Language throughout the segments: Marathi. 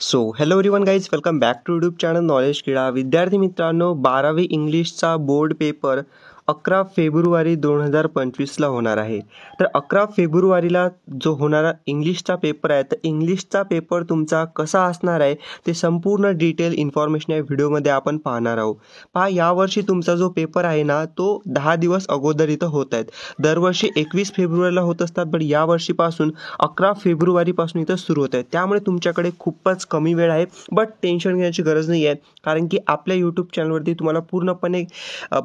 So hello everyone guys, welcome back to YouTube channel knowledge Krida. विद्यार्थी मित्रांनो, 12वी इंग्लिशचा बोर्ड पेपर 11 फेब्रुवारी 2025ला होणार आहे. तर 11 फेब्रुवारीला जो होणारा इंग्लिशचा पेपर आहे, तर इंग्लिशचा पेपर तुमचा कसा असणार आहे ते संपूर्ण डिटेल इन्फॉर्मेशन या व्हिडिओमध्ये आपण पाहणार आहोत. पहा, यावर्षी तुमचा जो पेपर आहे ना, तो 10 दिवस अगोदर इथं होत आहेत. दरवर्षी 21 फेब्रुवारीला होत असतात, पण यावर्षीपासून 11 फेब्रुवारीपासून इथं सुरू होत आहे. त्यामुळे तुमच्याकडे खूपच कमी वेळ आहे, बट टेन्शन घेण्याची गरज नाही आहे, कारण की आपल्या यूट्यूब चॅनलवरती तुम्हाला पूर्णपणे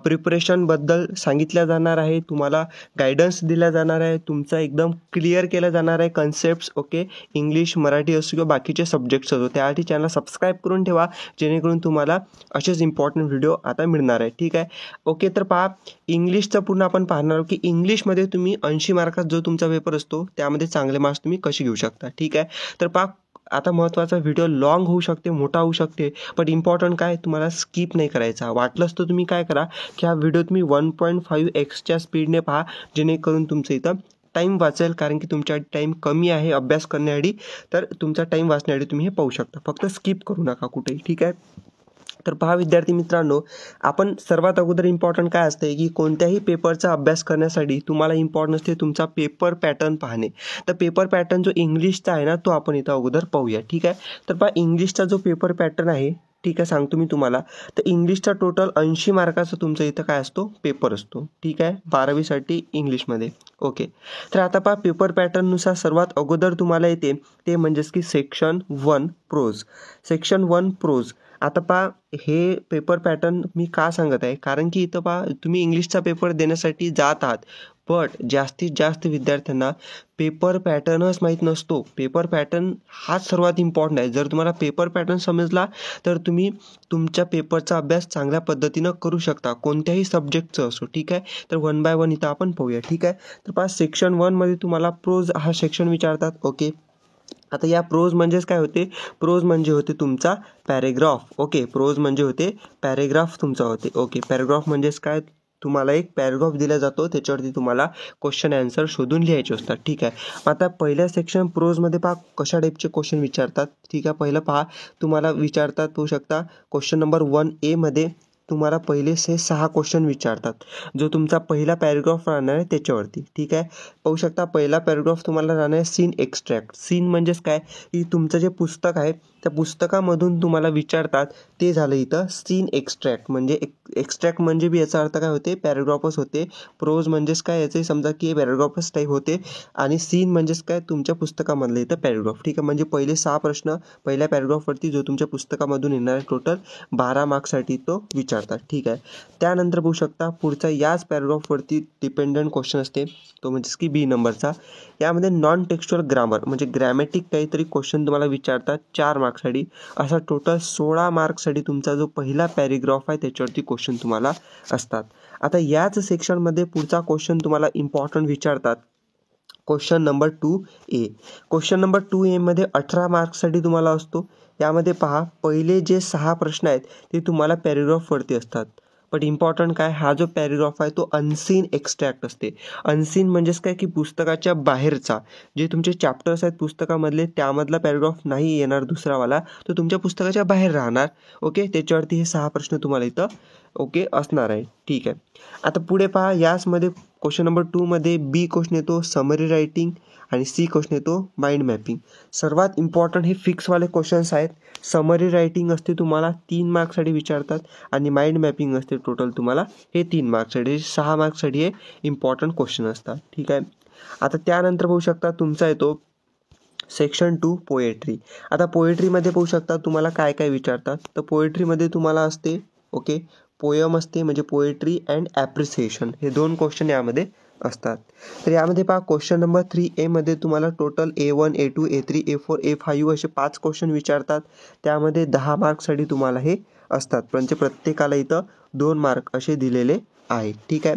प्रिपरेशनबद्दल सांगितलं जाणार आहे, तुम्हाला गायडन्स दिला जाणार आहे, तुमचा एकदम क्लिअर केला जाणार आहे कन्सेप्ट्स. ओके, इंग्लिश, मराठी असो किंवा बाकीचे सब्जेक्ट्स असो, त्यासाठी चॅनल सबस्क्राईब करून ठेवा, जेणेकरून तुम्हाला असेच इम्पॉर्टंट व्हिडिओ आता मिळणार आहे. ठीक आहे. ओके, तर पहा, इंग्लिशचं पूर्ण आपण पाहणार आहोत की इंग्लिशमध्ये तुम्ही 80 मार्काचा जो तुमचा पेपर असतो त्यामध्ये चांगले मार्क्स तुम्ही कसे घेऊ शकता. ठीक आहे. तर पहा, आता महत्त्वाचा व्हिडिओ लॉंग होऊ शकते, मोठा होऊ शकते, बट इम्पॉर्टंट काय, तुम्हाला स्किप नाही करायचा. वाटलंच तर तुम्ही काय करा की हा व्हिडिओ तुम्ही 1.5x स्पीडने पहा, जेणेकरून तुमचं इथं टाईम वाचेल, कारण की तुमच्या टाईम कमी आहे अभ्यास करण्यासाठी. तर तुमचा टाईम वाचण्यासाठी तुम्ही हे पाहू शकता, फक्त स्किप करू नका कुठेही. ठीक आहे. तर पहा विद्यार्थी मित्रांनो, आपण सर्वात अगोदर इम्पॉर्टंट काय असते की कोणत्याही पेपरचा अभ्यास करण्यासाठी तुम्हाला इम्पॉर्टंट असते तुमचा पेपर पॅटर्न पाहणे. तर पेपर पॅटर्न जो इंग्लिशचा आहे ना, तो आपण इथं अगोदर पाहूया. ठीक आहे. तर पहा, इंग्लिशचा जो पेपर पॅटर्न आहे, ठीक आहे, सांगतो मी तुम्हाला. तर इंग्लिशचा टोटल 80 मार्काचा तुमचा इथं काय असतो, पेपर असतो. ठीक आहे, 12वीसाठी इंग्लिशमध्ये. ओके, तर आता पहा, पेपर पॅटर्ननुसार सर्वात अगोदर तुम्हाला येते ते म्हणजेच की सेक्शन 1 प्रोज. Section 1 pros. आता पहा, हे पेपर पॅटर्न मी का सांगत आहे, कारण की इथं पहा, तुम्ही इंग्लिशचा पेपर देण्यासाठी जात आहात, बट जास्तीत जास्त विद्यार्थ्यांना पेपर पॅटर्नच माहीत नसतो. पेपर पॅटर्न हाच सर्वात इम्पॉर्टंट आहे. जर तुम्हाला पेपर पॅटर्न समजला तर तुम्ही तुमच्या पेपरचा अभ्यास चांगल्या पद्धतीनं करू शकता, कोणत्याही सब्जेक्टचं असो. ठीक आहे. तर 1 बाय 1 इथं आपण पाहूया. ठीक आहे. तर पहा, सेक्शन 1मध्ये तुम्हाला प्रोज हा सेक्शन विचारतात. ओके, आता या प्रोज म्हणजेच काय होते, प्रोज म्हणजे होते तुमचा पॅरेग्राफ. ओके, प्रोज म्हणजे होते पॅरेग्राफ तुमचा होते. ओके, पॅरेग्राफ म्हणजेच काय, तुम्हाला एक पॅरेग्राफ दिला जातो, त्याच्यावरती तुम्हाला क्वेश्चन आन्सर शोधून लिहायचे असतात. ठीक आहे. आता पहिल्या सेक्शन प्रोजमध्ये पहा कशा टाईपचे क्वेश्चन विचारतात. ठीक आहे. पहिलं पहा, तुम्हाला विचारतात, पाहू शकता, क्वेश्चन नंबर 1A मध्ये तुम्हाला पहिले 6 क्वेश्चन विचारतात, जो तुमचा पहिला पॅरेग्राफ राहणार आहे त्याच्यावरती. ठीक आहे. पाहू शकता, पहिला पॅरेग्राफ तुम्हाला राहणार आहे सीन एक्स्ट्रॅक्ट. सीन म्हणजेच काय, की तुमचं जे पुस्तक आहे त्या पुस्तकामधून तुम्हाला विचारतात, ते झालं इथं सीन एक्स्ट्रॅक्ट. म्हणजे एक्स्ट्रॅक्ट म्हणजे बी याचा अर्थ काय होते, पॅरेग्राफच होते. प्रोज म्हणजेच काय, याचे समजा की पॅरेग्राफच टाईप होते, आणि सीन म्हणजेच काय, तुमच्या पुस्तकामधलं इथं पॅरेग्राफ. ठीक आहे. म्हणजे पहिले 6 प्रश्न पहिल्या पॅरेग्राफवरती जो तुमच्या पुस्तकामधून येणार आहे, टोटल 12 मार्क्ससाठी तो विचारतात. ठीक आहे. त्यानंतर बघू शकता, पुढचा याच पॅरेग्राफवरती डिपेंडंट क्वेश्चन असते, तो म्हणजेच की B नंबरचा. यामध्ये नॉन टेक्स्च्युअल ग्रामर म्हणजे ग्रॅमॅटिक काहीतरी क्वेश्चन तुम्हाला विचारतात 4 मार्क्ससाठी. असा टोटल 16 मार्क्ससाठी तुमचा जो पहिला पॅरेग्राफ आहे त्याच्यावरती क्वेश्चन तुम्हाला असतात. आता याच सेक्शनमध्ये पुढचा क्वेश्चन तुम्हाला इम्पॉर्टंट विचारतात, question number 2A. Question number 2A मध्ये 18 मार्क्ससाठी तुम्हाला असतो. यामध्ये पहा, पहिले जे 6 प्रश्न आहेत ते तुम्हाला पॅरेग्राफवरती असतात, बट इम्पॉर्टंट काय, हा जो पॅरेग्राफ आहे तो अनसीन एक्स्ट्रॅक्ट असते. अनसीन म्हणजेच काय, की पुस्तकाच्या बाहेरचा, जे तुमचे चॅप्टर्स आहेत पुस्तकामधले त्यामधला पॅरेग्राफ नाही येणार दुसरावाला, तो तुमच्या पुस्तकाच्या बाहेर राहणार. ओके, त्याच्यावरती हे 6 प्रश्न तुम्हाला इथं ओके असणार आहे. ठीक आहे. आता पुढे पहा, याचमध्ये क्वेश्चन नंबर 2 मध्ये B क्वेश्चन येतो समरी रायटिंग, आणि C क्वेश्चन येतो माइंड मॅपिंग. सर्वात इम्पॉर्टंट हे फिक्सवाले क्वेश्चन्स आहेत. समरी रायटिंग असते तुम्हाला 3 मार्क्ससाठी विचारतात, आणि माइंड मॅपिंग असते टोटल तुम्हाला हे 3 मार्क्ससाठी. 6 मार्क्ससाठी हे इम्पॉर्टंट क्वेश्चन असतात. ठीक आहे. आता त्यानंतर बघू शकता, तुमचा येतो सेक्शन 2 पोएट्री. आता पोएट्रीमध्ये पाहू शकता तुम्हाला काय काय विचारतात. तर पोएट्रीमध्ये तुम्हाला असते ओके, पोयम असते, म्हणजे पोएट्री अँड ॲप्रिसिएशन, हे 2 क्वेश्चन यामध्ये असतात. तर यामध्ये पहा, क्वेश्चन नंबर 3A मध्ये तुम्हाला total A1, A2, A3, A4, A5 असे 5 क्वेश्चन विचारतात. त्यामध्ये 10 मार्क्ससाठी तुम्हाला हे असतात, म्हणजे प्रत्येकाला इथं 2 मार्क असे दिलेले आहेत. ठीक आहे.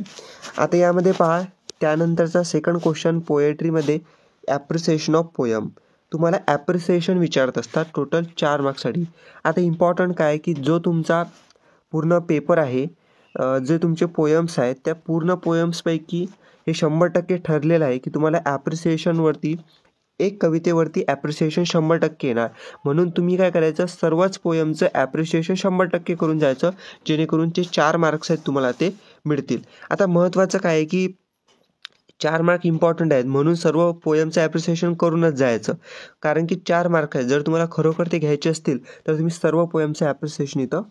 आता यामध्ये पहा, त्यानंतरचा सेकंड क्वेश्चन पोएट्रीमध्ये ॲप्रिसिएशन ऑफ पोयम, तुम्हाला ॲप्रिसिएशन विचारत असतात टोटल 4 मार्क्ससाठी. आता इम्पॉर्टंट काय, की जो तुमचा पूर्ण पेपर आहे, जे तुमचे पोयम्स आहेत त्या पूर्ण पोयम्सपैकी हे 100% ठरलेलं आहे की तुम्हाला ॲप्रिसिएशनवरती एक कवितेवरती ॲप्रिसिएशन 100% येणार. म्हणून तुम्ही काय करायचं, सर्वच पोयमचं ॲप्रिसिएशन 100% करून जायचं, जेणेकरून ते 4 मार्क्स आहेत तुम्हाला ते मिळतील. आता महत्त्वाचं काय आहे की 4 मार्क इम्पॉर्टंट आहेत, म्हणून सर्व पोयमचं ॲप्रिसिएशन करूनच जायचं. कारण की 4 मार्क आहेत, जर तुम्हाला खरोखर ते घ्यायचे असतील तर तुम्ही सर्व पोयमचं ॲप्रिसिएशन इथं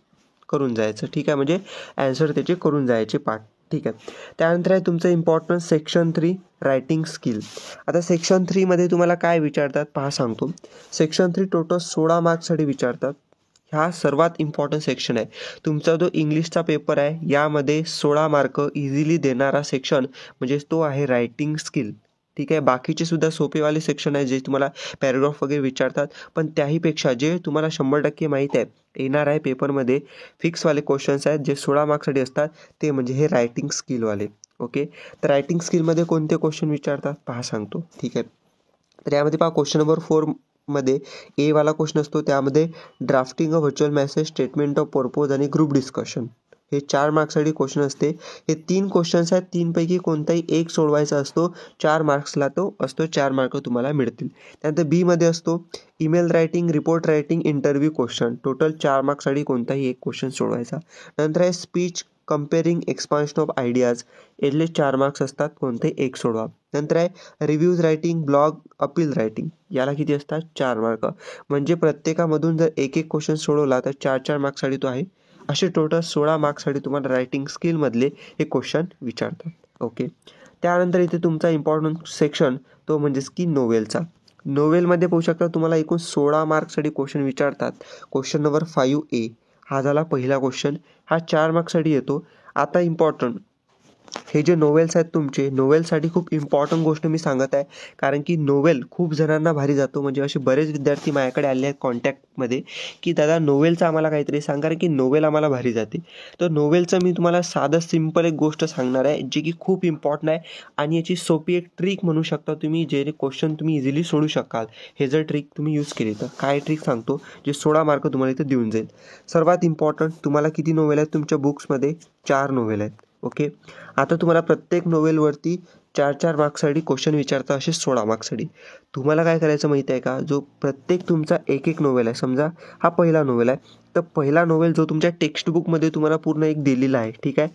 करून जायचं. ठीक आहे, म्हणजे ॲन्सर त्याचे करून जायचे पाठ. ठीक आहे. त्यानंतर आहे तुमचं इम्पॉर्टंट सेक्शन 3 रायटिंग स्किल. आता सेक्शन 3 मध्ये तुम्हाला काय विचारतात पहा सांगतो. सेक्शन 3 टोटल 16 मार्क्ससाठी विचारतात. हा सर्वात इम्पॉर्टंट सेक्शन आहे. तुमचा जो इंग्लिशचा पेपर आहे यामध्ये 16 मार्क इझिली देणारा सेक्शन म्हणजे तो आहे रायटिंग स्किल. ठीक आहे. बाकीचे सुद्धा सोपेवाले सेक्शन आहे जे तुम्हाला पॅराग्राफ वगैरे विचारतात, पण त्याहीपेक्षा जे तुम्हाला 100% माहीत आहे येणार आहे पेपरमध्ये फिक्सवाले क्वेश्चन्स आहेत जे 16 मार्क्ससाठी असतात, ते म्हणजे हे रायटिंग स्किलवाले. ओके. तर रायटिंग स्किलमध्ये कोणते क्वेश्चन विचारतात पहा सांगतो. ठीक आहे. तर यामध्ये पहा क्वेश्चन नंबर 4 मध्ये ए वाला क्वेश्चन असतो, त्यामध्ये drafting a virtual message, statement of purpose आणि ग्रुप डिस्कशन हे 4 मार्क्ससाठी क्वेश्चन असते. हे 3 क्वेश्चन्स आहेत, 3 पैकी कोणताही एक सोडवायचा असतो. 4 मार्क्सला तो असतो, 4 मार्क तुम्हाला मिळतील. त्यानंतर बी मध्ये असतो email writing, report writing, interview question, total 4 मार्क्ससाठी कोणताही एक क्वेश्चन सोडवायचा. नंतर आहे speech compering expansion of ideas, यातले 4 मार्क्स असतात, कोणते एक सोडवा. नंतर आहे reviews writing, blog, appeal writing, याला किती असतात 4 मार्क. म्हणजे प्रत्येकामधून जर एक एक क्वेश्चन सोडवला तर 4-4 मार्क्ससाठी तो आहे. असे टोटल 16 मार्क्ससाठी तुम्हाला रायटिंग स्किलमधले हे क्वेश्चन विचारतात. ओके. त्यानंतर इथे तुमचा इम्पॉर्टंट सेक्शन तो म्हणजेच की नोवेलचा. नोवेलमध्ये पाहू शकता तुम्हाला एकूण 16 मार्क्ससाठी क्वेश्चन विचारतात. क्वेश्चन नंबर 5A हा झाला पहिला क्वेश्चन, हा 4 मार्क्ससाठी येतो. आता इम्पॉर्टंट हे जे नोवेल्स आहेत तुमचे, नोवेलसाठी खूप इम्पॉर्टंट गोष्ट मी सांगत आहे, कारण की नोवेल खूप जणांना भारी जातो. म्हणजे असे बरेच विद्यार्थी माझ्याकडे आले आहेत कॉन्टॅक्टमध्ये की दादा नोवेलचं आम्हाला काहीतरी सांगा, कारण की नोवेल आम्हाला भारी जाते. तर नोवेलचं मी तुम्हाला साधं सिम्पल एक गोष्ट सांगणार आहे जी की खूप इम्पॉर्टंट आहे आणि याची सोपी एक ट्रिक म्हणू शकता तुम्ही, जे क्वेश्चन तुम्ही इझिली सोडू शकाल. हे जर ट्रिक तुम्ही यूज केली तर काय ट्रिक सांगतो जे 16 मार्क तुम्हाला इथं देऊन जाईल. सर्वात इम्पॉर्टंट, तुम्हाला किती नोवेल आहेत तुमच्या बुक्समध्ये? 4 नोवेल आहेत. ओके. आता तुम्हाला प्रत्येक नोवेलवरती 4-4 मार्क्ससाठी क्वेश्चन विचारता, असे 16 मार्क्ससाठी. तुम्हाला काय करायचं माहिती आहे का, जो प्रत्येक तुमचा एक एक नोवेल आहे, समजा हा पहिला नोवेल आहे, तर पहिला नोवेल जो तुमच्या टेक्स्टबुकमध्ये तुम्हाला पूर्ण एक दिलेला आहे, ठीक आहे,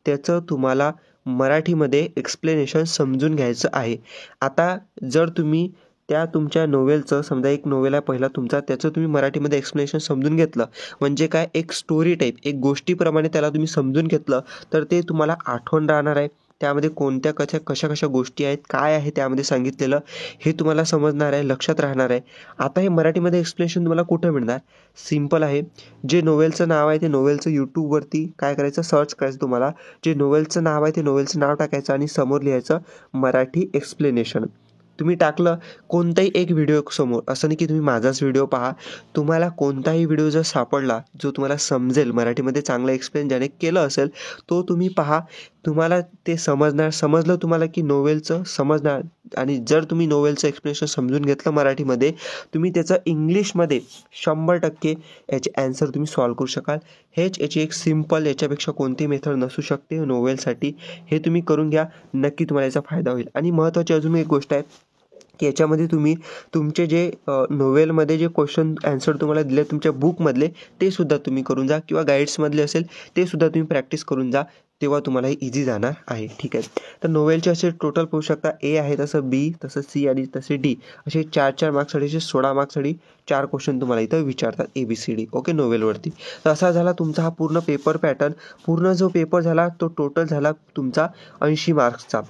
त्याचं तुम्हाला मराठीमध्ये एक्सप्लेनेशन समजून घ्यायचं आहे. आता जर तुम्ही त्या तुमच्या नोवेलचं, समजा एक नोवेल आहे पहिला तुमचा, त्याचं तुम्ही मराठीमध्ये एक्सप्लेनेशन समजून घेतलं, म्हणजे काय एक स्टोरी टाईप, एक गोष्टीप्रमाणे त्याला तुम्ही समजून घेतलं, तर ते तुम्हाला आठवण राहणार आहे. त्यामध्ये कोणत्या कशा गोष्टी आहेत, काय आहे त्यामध्ये सांगितलेलं, हे तुम्हाला समजणार आहे, लक्षात राहणार आहे. आता हे मराठीमध्ये एक्सप्लेनेशन तुम्हाला कुठं मिळणार? सिम्पल आहे. जे नोवेलचं नाव आहे ते नोवेलचं यूट्यूबवरती काय करायचं, सर्च करायचं. तुम्हाला जे नोवेलचं नाव आहे ते नोवेलचं नाव टाकायचं आणि समोर लिहायचं मराठी एक्सप्लेनेशन. तुम्ही टाकलं कोणताही एक व्हिडिओ समोर, असं नाही की तुम्ही माझाच व्हिडिओ पहा. तुम्हाला कोणताही व्हिडिओ जर सापडला जो तुम्हाला समजेल, मराठीमध्ये चांगलं एक्सप्लेन ज्याने केलं असेल, तो तुम्ही पहा. तुम्हाला ते समजलं तुम्हाला की नोवेलचं समजणार. आणि जर तुम्ही नोवेलचं एक्सप्लेनेशन समजून घेतलं मराठीमध्ये, तुम्ही त्याचं इंग्लिशमध्ये 100% याचे ॲन्सर तुम्ही सॉल्व करू शकाल. हेच याची एक सिम्पल, याच्यापेक्षा कोणती मेथड नसू शकते नोवेलसाठी. हे तुम्ही करून घ्या, नक्की तुम्हाला याचा फायदा होईल. आणि महत्त्वाची अजून एक गोष्ट आहे की याच्यामध्ये तुम्ही तुमचे जे नोवेलमध्ये जे क्वेश्चन ॲन्सर तुम्हाला दिले तुमच्या बुकमधले, ते सुद्धा तुम्ही करून जा, किंवा गाईड्समधले असेल ते सुद्धा तुम्ही प्रॅक्टिस करून जा, तेव्हा तुम्हाला हे इझी जाणार आहे. ठीक आहे. तर नोवेलचे असे टोटल पाहू शकता, ए आहे, तसं बी, तसं सी आणि तसे डी, असे 4-4 मार्क्ससाठी, 16 मार्क्ससाठी 4 क्वेश्चन तुम्हाला इथं विचारतात ABCD. ओके, नोवेलवरती. तर असा झाला तुमचा हा पूर्ण पेपर पॅटर्न. पूर्ण जो पेपर झाला तो टोटल झाला तुमचा 80 मार्क्सचा.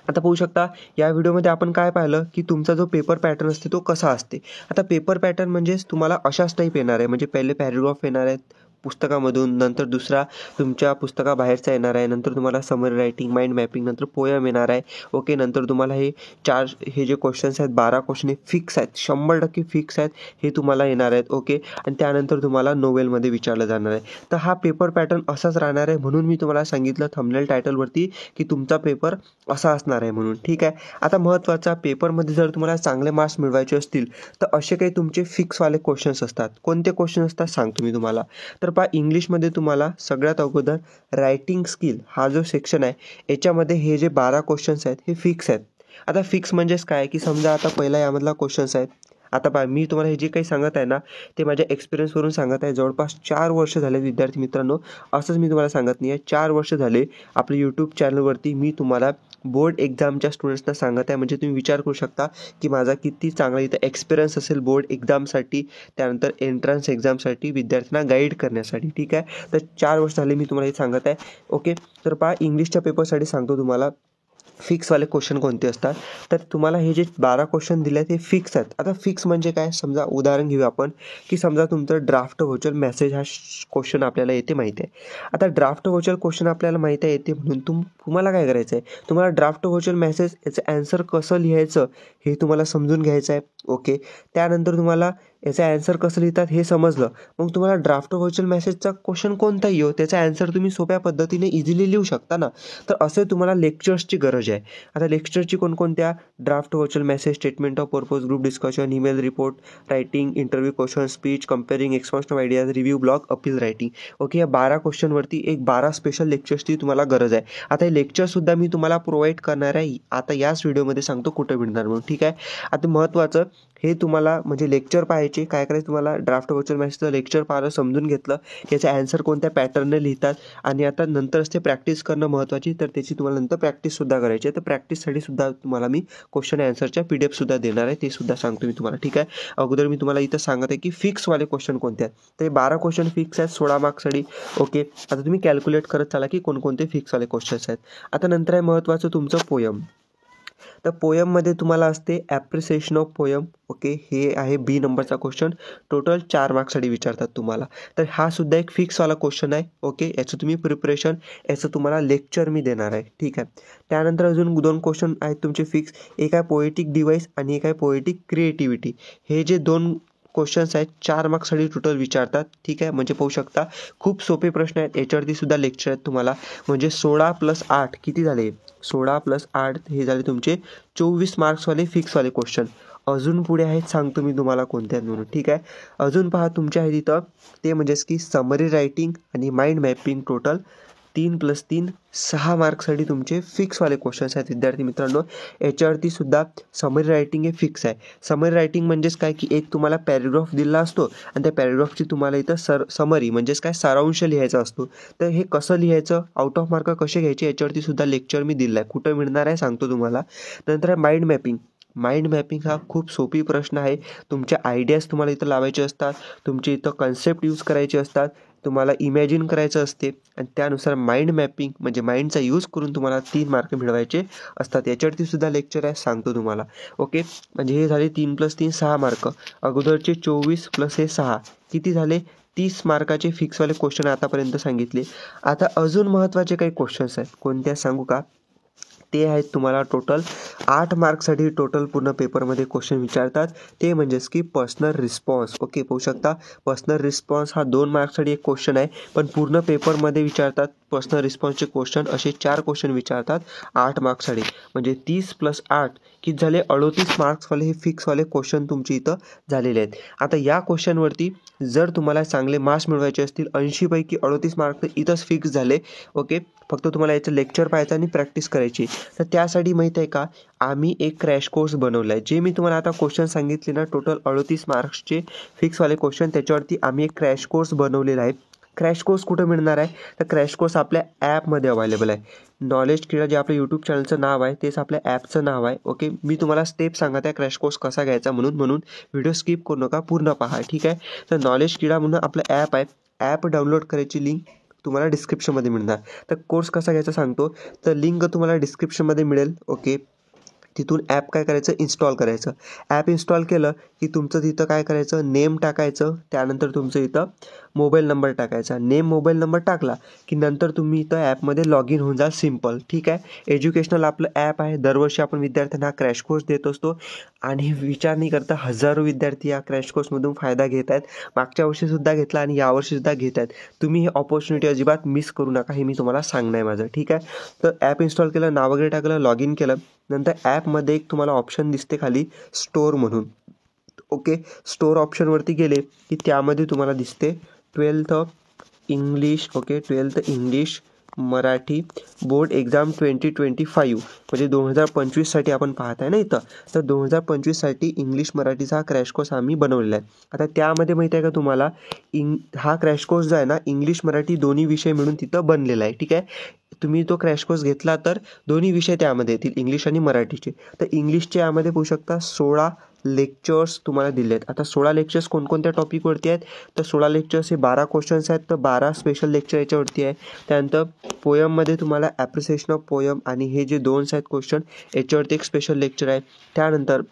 आता पाहू शकता या व्हिडिओमध्ये आपण काय पाहिलं की तुमचा जो पेपर पॅटर्न असते तो कसा असते. आता पेपर पॅटर्न म्हणजेच तुम्हाला अशाच टाईप येणार आहे, म्हणजे पहिले पॅरेग्राफ येणार आहेत पुस्तकामधून, नंतर दुसरा तुमच्या पुस्तकाबाहेरचा येणार आहे, नंतर तुम्हाला समरी रायटिंग, माइंड मॅपिंग, नंतर पोयम येणार आहे. ओके. नंतर तुम्हाला हे जे क्वेश्चन्स आहेत 12 क्वेश्चन हे फिक्स आहेत, 100% फिक्स आहेत, हे तुम्हाला येणार आहेत. ओके. आणि त्यानंतर तुम्हाला नोवेलमध्ये विचारलं जाणार आहे. तर हा पेपर पॅटर्न असाच राहणार आहे, म्हणून मी तुम्हाला सांगितलं थंबनेल टायटलवरती की तुमचा पेपर असा असणार आहे म्हणून. ठीक आहे. आता महत्त्वाचा, पेपरमध्ये जर तुम्हाला चांगले मार्क्स मिळवायचे असतील तर असे काही तुमचे फिक्सवाले क्वेश्चन्स असतात. कोणते क्वेश्चन असतात सांगतो मी तुम्हाला. तर पहा, इंग्लिशमध्ये तुम्हाला सगळ्यात अगोदर रायटिंग स्किल हा जो सेक्शन आहे याच्यामध्ये हे जे 12 क्वेश्चन्स आहेत हे फिक्स आहेत. आता फिक्स म्हणजेच काय की समजा आता पहिला यामधला क्वेश्चन्स आहेत. आता पहा मी तुम्हाला हे जे काही सांगत आहे ना ते माझ्या एक्सपिरियन्सवरून सांगत आहे. जवळपास 4 वर्ष झाले विद्यार्थी मित्रांनो, असंच मी तुम्हाला सांगत नाही आहे. 4 वर्ष झाले आपल्या यूट्यूब चॅनलवरती मी तुम्हाला बोर्ड एक्झामच्या स्टुडंट्सना सांगत आहे. म्हणजे तुम्ही विचार करू शकता की माझा किती चांगला इथं एक्सपिरियन्स असेल बोर्ड एक्झामसाठी, त्यानंतर एंट्रन्स एक्झामसाठी विद्यार्थ्यांना गाईड करण्यासाठी. ठीक आहे, तर 4 वर्ष झाले मी तुम्हाला हे सांगत आहे. ओके, तर पहा इंग्लिशच्या पेपरसाठी सांगतो तुम्हाला फिक्सवाले क्वेश्चन कोणते असतात. तर तुम्हाला हे जे 12 क्वेश्चन दिले आहेत हे फिक्स आहेत. आता फिक्स म्हणजे काय, समजा उदाहरण घेऊ आपण की समजा तुमचं ड्राफ्ट व्हर्च्युअल मेसेज हा क्वेश्चन आपल्याला येते माहिती आहे. आता ड्राफ्ट व्हर्च्युअल क्वेश्चन आपल्याला माहिती आहे येते म्हणून तुम्हाला काय करायचं आहे, तुम्हाला ड्राफ्ट व्हर्च्युअल मेसेज याचं ॲन्सर कसं लिहायचं हे तुम्हाला समजून घ्यायचं आहे. ओके, त्यानंतर तुम्हाला याचा ॲन्सर कसं लिहितात हे समजलं, मग तुम्हाला ड्राफ्ट व्हर्च्युअल मेसेजचा क्वेश्चन कोणताही येऊ त्याचा ॲन्सर तुम्ही सोप्या पद्धतीने इझिली लिहू शकता ना. तर असे तुम्हाला लेक्चर्सची गरज आहे. आता लेक्चरची कोणकोणत्या, draft virtual message, statement of purpose, group discussion, email report writing, interview question, speech, compering, expansion of ideas, review blog, appeal writing. Okay, या 12 क्वेश्चनवरती एक 12 स्पेशल लेक्चर्सची तुम्हाला गरज आहे. आता हे लेक्चरसुद्धा मी तुम्हाला प्रोव्हाइड करणार आहे. आता याच व्हिडिओमध्ये सांगतो कुठं मिळणार म्हणून. ठीक आहे, आता महत्त्वाचं हे तुम्हाला म्हणजे लेक्चर पाहायचे, काय करायचं तुम्हाला ड्राफ्ट व्हर्च्युअल मेसेजचं लेक्चर पाहिलं, समजून घेतलं याचा ॲन्सर कोणत्या पॅटर्नने लिहितात आणि आता नंतरच ते प्रॅक्टिस करणं महत्त्वाची. तर त्याची तुम्हाला नंतर प्रॅक्टिससुद्धा करायची आहे. तर प्रॅक्टिससाठी सुद्धा तुम्हाला मी क्वेश्चन ॲन्सरच्या PDF सुद्धा देणार आहे, ते सुद्धा सांगतो मी तुम्हाला. ठीक आहे, अगोदर मी तुम्हाला इथं सांगत आहे की फिक्सवाले क्वेश्चन कोणते आहेत. तर 12 क्वेश्चन फिक्स आहेत 16 मार्क्ससाठी. ओके, आता तुम्ही कॅल्क्युलेट करत चाला की कोणकोणते फिक्सवाले क्वेश्चन्स आहेत. आता नंतर आहे महत्त्वाचं तुमचं पोयम. तर पोयममध्ये तुम्हाला असते ॲप्रिसिएशन ऑफ पोयम. ओके, हे आहे B नंबरचा क्वेश्चन, टोटल 4 मार्क्ससाठी विचारतात तुम्हाला. तर हा सुद्धा एक फिक्सवाला क्वेश्चन आहे. ओके, याचं तुम्ही प्रिपरेशन, याचं तुम्हाला लेक्चर मी देणार आहे. ठीक आहे, त्यानंतर अजून 2 क्वेश्चन आहेत तुमचे फिक्स. एक आहे पोएटिक डिवाइस आणि एक आहे पोएटिक क्रिएटिव्हिटी. हे जे 2 क्वेश्चन्स आहेत 4 मार्क्ससाठी टोटल विचारतात. ठीक आहे, म्हणजे पाहू शकता खूप सोपे प्रश्न आहेत. याच्यावरती सुद्धा लेक्चर आहेत तुम्हाला. म्हणजे 16 + 8 किती झाले, 16 + 8 हे झाले तुमचे 24 मार्क्सवाले फिक्सवाले क्वेश्चन. अजून पुढे आहेत सांगतो मी तुम्हाला कोणत्या आहेत म्हणून. ठीक आहे, अजून पहा तुमच्या आहे तिथं ते म्हणजेच की समरी रायटिंग आणि माइंड मॅपिंग. टोटल 3 + 3 6 मार्क्ससाठी तुमचे फिक्सवाले क्वेश्चन्स आहेत विद्यार्थी मित्रांनो. याच्यावरती सुद्धा समरी रायटिंग हे फिक्स आहे. समरी रायटिंग म्हणजेच काय की एक तुम्हाला पॅरेग्राफ दिला असतो आणि त्या पॅरेग्राफची तुम्हाला इथं समरी म्हणजेच काय सारांश लिहायचा असतो. तर हे कसं लिहायचं, आउट ऑफ मार्क कसे घ्यायचे याच्यावरती सुद्धा लेक्चर मी दिलं आहे. कुठं मिळणार आहे सांगतो तुम्हाला. नंतर आहे माइंड मॅपिंग. माइंड मॅपिंग हा खूप सोपी प्रश्न आहे. तुमच्या आयडियाज तुम्हाला इथं लावायचे असतात, तुमचे इथं कन्सेप्ट यूज करायचे असतात, तुम्हाला इमॅजिन करायचं असते आणि त्यानुसार माइंड मॅपिंग म्हणजे माइंडचा यूज करून तुम्हाला 3 मार्क मिळवायचे असतात. याच्यावरती सुद्धा लेक्चर आहे, सांगतो तुम्हाला. ओके, म्हणजे हे झाले 3 + 3 6 मार्क. अगोदरचे 24 + हे 6 किती झाले, 30 मार्काचे फिक्सवाले क्वेश्चन आतापर्यंत सांगितले. आता अजून महत्त्वाचे काही क्वेश्चन्स आहेत, कोणत्या सांगू का, ते आहेत तुम्हाला टोटल 8 मार्क्ससाठी टोटल पूर्ण पेपरमध्ये क्वेश्चन विचारतात. ते म्हणजेच की पर्सनल रिस्पॉन्स. ओके, पाहू शकता पर्सनल रिस्पॉन्स हा 2 मार्क्ससाठी एक क्वेश्चन आहे, पण पूर्ण पेपरमध्ये विचारतात पर्सनल रिस्पॉन्सचे क्वेश्चन. असे 4 क्वेश्चन विचारतात 8 मार्क्ससाठी. म्हणजे 30 + 8 किती झाले, 38 मार्क्सवाले हे फिक्सवाले क्वेश्चन तुमचे इथं झालेले आहेत. आता या क्वेश्चनवरती जर तुम्हाला चांगले मार्क्स मिळवायचे असतील 80 पैकी 38 मार्क्स तर इथंच फिक्स झाले. ओके, फक्त तुम्हाला याचं लेक्चर पाहायचं आणि प्रॅक्टिस करायची. तर त्यासाठी माहीत आहे का, आम्ही एक क्रॅश कोर्स बनवला आहे. जे मी तुम्हाला आता क्वेश्चन सांगितले ना टोटल 38 मार्क्सचे फिक्सवाले क्वेश्चन, त्याच्यावरती आम्ही एक क्रॅश कोर्स बनवलेला आहे. क्रॅश कोर्स कुठं मिळणार आहे, तर क्रॅश कोर्स आपल्या ॲपमध्ये अवेलेबल आहे. नॉलेज क्रीडा जे आपलं यूट्यूब चॅनलचं नाव आहे तेच आपल्या ॲपचं नाव आहे. ओके, मी तुम्हाला स्टेप सांगत आहे क्रॅश कोर्स कसा घ्यायचा म्हणून व्हिडिओ स्किप करू नका, पूर्ण पहा. ठीक आहे, तर नॉलेज क्रीडा म्हणून आपलं ॲप आहे. ॲप डाउनलोड करायची लिंक तुम्हाला डिस्क्रिप्शनमध्ये मिळणार. तर कोर्स कसा घ्यायचा सांगतो, तर लिंक तुम्हाला डिस्क्रिप्शनमध्ये मिळेल. ओके, तिथून ॲप काय करायचं, इन्स्टॉल करायचं. ॲप इन्स्टॉल केलं की तुमचं तिथं काय करायचं, नेम टाकायचं, त्यानंतर तुमचं इथं मोबाईल नंबर टाकायचा. नेम मोबाईल नंबर टाकला की नंतर तुम्ही इथं ॲपमध्ये लॉग इन होऊन जाल, सिम्पल. ठीक आहे, एज्युकेशनल आपलं ॲप आहे. दरवर्षी आपण विद्यार्थ्यांना क्रॅश कोर्स देत असतो आणि विचार नाही करता हजारो विद्यार्थी या क्रॅश कोर्समधून फायदा घेत आहेत. मागच्या वर्षीसुद्धा घेतला आणि यावर्षीसुद्धा घेत आहेत. तुम्ही ही ऑपॉर्च्युनिटी अजिबात मिस करू नका, हे मी तुम्हाला सांगणं आहे माझं. ठीक आहे, तर ॲप इन्स्टॉल केलं, नाव वगैरे टाकलं, लॉग इन केलं, नंतर ॲपमध्ये एक तुम्हाला ऑप्शन दिसते खाली स्टोअर म्हणून. ओके, स्टोअर ऑप्शनवरती गेले की त्यामध्ये तुम्हाला दिसते 12th English. Okay, 12th English Marathi board exam 2025 म्हणजे 2025साठी आपण पाहत आहे ना इथं. तर 2025साठी इंग्लिश मराठीचा हा क्रॅश कोर्स आम्ही बनवलेला आहे. आता त्यामध्ये माहिती आहे का तुम्हाला, हा क्रॅश कोर्स जो आहे ना, इंग्लिश मराठी दोन्ही विषय मिळून तिथं बनलेला आहे. ठीक आहे, तुम्ही तो क्रॅश कोर्स घेतला तर दोन्ही विषय त्यामध्ये येतील, इंग्लिश आणि मराठीचे. तर इंग्लिशचे यामध्ये पाहू शकता 16 लेक्चर्स तुम्हाला दिले आहेत. आता 16 लेक्चर्स कोणकोणत्या टॉपिकवरती आहेत, तर 16 लेक्चर्स हे 12 क्वेश्चन्स आहेत, तर 12 स्पेशल लेक्चर याच्यावरती आहे. त्यानंतर पोयममध्ये तुम्हाला ॲप्रिसिएशन ऑफ पोयम आणि हे जे 2 आहेत क्वेश्चन याच्यावरती एक स्पेशल लेक्चर आहे. त्यानंतर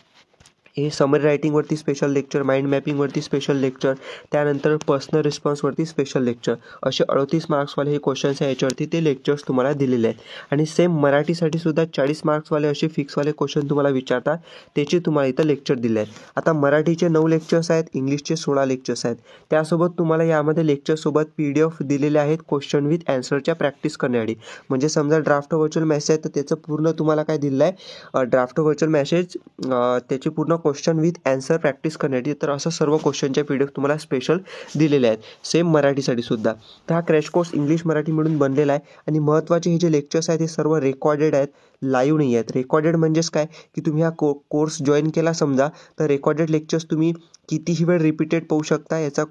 हे समरी रायटिंगवरती स्पेशल लेक्चर, माइंड मॅपिंगवरती स्पेशल लेक्चर, त्यानंतर पर्सनल रिस्पॉन्सवरती स्पेशल लेक्चर, असे 38 मार्क्सवाले हे क्वेश्चन्स आहे याच्यावरती ते लेक्चर्स तुम्हाला दिलेले आहेत. आणि सेम मराठीसाठी सुद्धा 40 मार्क्सवाले असे फिक्सवाले क्वेश्चन तुम्हाला विचारतात, त्याचे तुम्हाला इथं लेक्चर दिले आहेत. आता मराठीचे 9 लेक्चर्स आहेत, इंग्लिशचे 16 लेक्चर्स आहेत. त्यासोबत तुम्हाला यामध्ये लेक्चरसोबत PDF दिलेले आहेत क्वेश्चन विथ ॲन्सरच्या प्रॅक्टिस करण्यासाठी. म्हणजे समजा ड्राफ्ट व्हर्च्युअल मॅसेज आहे तर त्याचं पूर्ण तुम्हाला काय दिलं आहे, ड्राफ्ट व्हर्च्युअल मॅसेज त्याची पूर्ण क्वेश्चन विथ ॲन्सर प्रॅक्टिस करण्यासाठी. तर असं सर्व क्वेश्चनच्या PDF तुम्हाला स्पेशल दिलेले आहेत, सेम मराठीसाठी सुद्धा. तर हा क्रॅश कोर्स इंग्लिश मराठी मिळून बनलेला आहे. आणि महत्त्वाचे हे जे लेक्चर्स आहेत हे सर्व रेकॉर्डेड आहेत, लाईव्ह नाही आहेत. रेकॉर्डेड म्हणजेच काय की तुम्ही हा कोर्स जॉईन केला समजा, तर रेकॉर्डेड लेक्चर्स तुम्ही कितीही वेळ रिपीटेड पाहू शकता याचा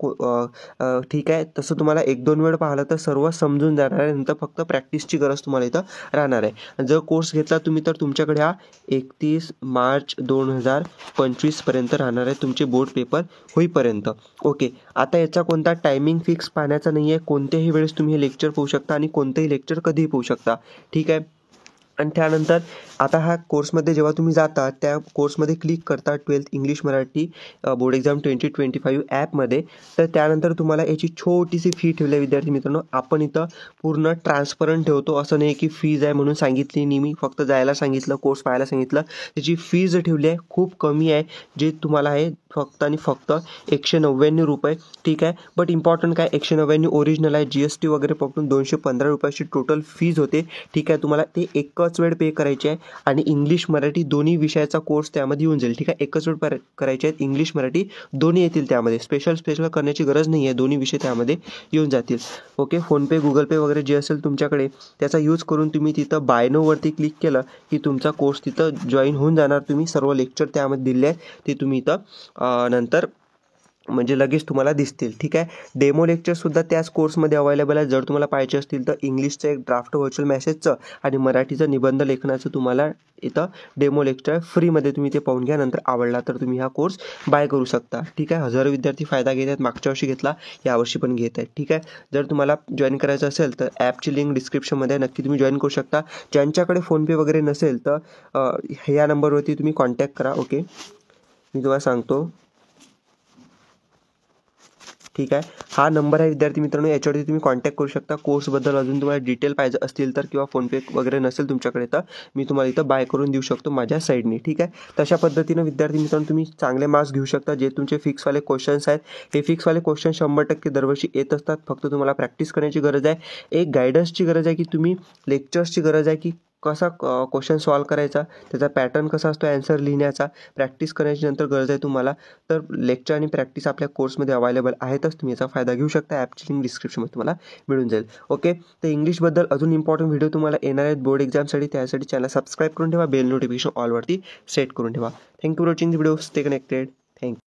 ठीक आहे. तसं तुम्हाला 1-2 वेळ पाहिलं तर सर्व समजून जाणार आहे. नंतर फक्त प्रॅक्टिसची गरज तुम्हाला इथं राहणार आहे. जर कोर्स घेतला तुम्ही तर तुमच्याकडे हा 31 मार्च 2025पर्यंत राहणार आहे, तुमचे बोर्ड पेपर होईपर्यंत. ओके, आता याचा कोणता टायमिंग फिक्स पाहण्याचा नाही आहे. कोणत्याही वेळेस तुम्ही हे लेक्चर पाहू शकता आणि कोणतेही लेक्चर कधीही पाहू शकता. ठीक आहे. आणि त्यानंतर आता हा कोर्समध्ये जेव्हा तुम्ही जाता त्या कोर्समध्ये क्लिक करता 12th English Marathi board exam 2025 ॲपमध्ये. तर त्यानंतर तुम्हाला याची छोटीशी फी ठेवली आहे विद्यार्थी मित्रांनो. आपण इथं पूर्ण ट्रान्सपरंट ठेवतो, असं नाही की फीज आहे म्हणून सांगितली नाही मी, फक्त जायला सांगितलं, कोर्स पाहायला सांगितलं. त्याची फीज ठेवली आहे खूप कमी आहे, जे तुम्हाला आहे फक्त आणि फक्त 199 रुपये. ठीक आहे, बट इम्पॉर्टंट काय, 199 ओरिजिनल आहे, GST वगैरे पकडून 215 रुपयाची टोटल फीज होते. ठीक आहे, तुम्हाला ते एकच वेळ पे करायचे आहे आणि इंग्लिश मराठी दोन्ही विषयाचा कोर्स त्यामध्ये येऊन जाईल. ठीक आहे, एकच वेळ करायचे आहेत, इंग्लिश मराठी दोन्ही येतील त्यामध्ये. स्पेशल करण्याची गरज नाही आहे, दोन्ही विषय त्यामध्ये येऊन जातील. ओके, फोनपे, गुगल पे वगैरे जे असेल तुमच्याकडे त्याचा यूज करून तुम्ही तिथं बाय नोवरती क्लिक केलं की तुमचा कोर्स तिथं जॉईन होऊन जाणार. तुम्ही सर्व लेक्चर त्यामध्ये दिले आहेत ते तुम्ही इथं नंतर म्हणजे लगेच तुम्हाला दिसतील. ठीक आहे, डेमो लेक्चरसुद्धा त्याच कोर्समध्ये अवेलेबल आहे. जर तुम्हाला पाहिजे असतील तर इंग्लिशचं एक ड्राफ्ट व्हर्च्युअल मॅसेजचं आणि मराठीचं निबंध लेखनाचं तुम्हाला इथं डेमो लेक्चर फ्रीमध्ये तुम्ही ते पाहून घ्या. नंतर आवडला तर तुम्ही हा कोर्स बाय करू शकता. ठीक आहे, हजारो विद्यार्थी फायदा घेत आहेत, मागच्या वर्षी घेतला, यावर्षी पण घेत आहेत. ठीक आहे, जर तुम्हाला जॉईन करायचं असेल तर ॲपची लिंक डिस्क्रिप्शनमध्ये नक्की तुम्ही जॉईन करू शकता. ज्यांच्याकडे फोनपे वगैरे नसेल तर ह्या नंबरवरती तुम्ही कॉन्टॅक्ट करा. ओके, मी तुम्हाला सांगतो. ठीक आहे, हा नंबर आहे विद्यार्थी मित्रांनो, याच्यावरती तुम्ही कॉन्टॅक्ट करू शकता. कोर्सबद्दल अजून तुम्हाला डिटेल पाहिजे असतील तर किंवा फोनपे वगैरे नसेल तुमच्याकडे तर मी तुम्हाला इथं बाय करून देऊ शकतो माझ्या साईडने. ठीक आहे, तशा पद्धतीनं विद्यार्थी मित्रांनो तुम्ही चांगले मार्क्स घेऊ शकता. जे तुमचे फिक्सवाले क्वेश्चन्स आहेत हे फिक्सवाले क्वेश्चन 100% दरवर्षी येत असतात. फक्त तुम्हाला प्रॅक्टिस करण्याची गरज आहे, एक गायडन्सची गरज आहे की तुम्ही लेक्चर्सची गरज आहे की कसा क्वेश्चन सॉल्व करायचा, त्याचा पॅटर्न कसा असतो ॲन्सर लिहिण्याचा, प्रॅक्टिस करण्याची नंतर गरज आहे तुम्हाला. तर लेक्चर आणि प्रॅक्टिस आपल्या कोर्समध्ये अवेलेबल आहेतच, तुम्ही याचा फायदा घेऊ शकता. ॲपची लिंक डिस्क्रिप्शनमध्ये तुम्हाला मिळून जाईल. ओके, तर इंग्लिशबद्दल अजून इम्पॉर्टंट व्हिडिओ तुम्हाला येणार आहेत बोर्ड एक्झामसाठी. त्यासाठी चॅनल सबस्क्राईब करून ठेवा, बेल नोटिफिकेशन ऑलवरती सेट करून ठेवा. Thank you for watching the video, stay connected. Thank you.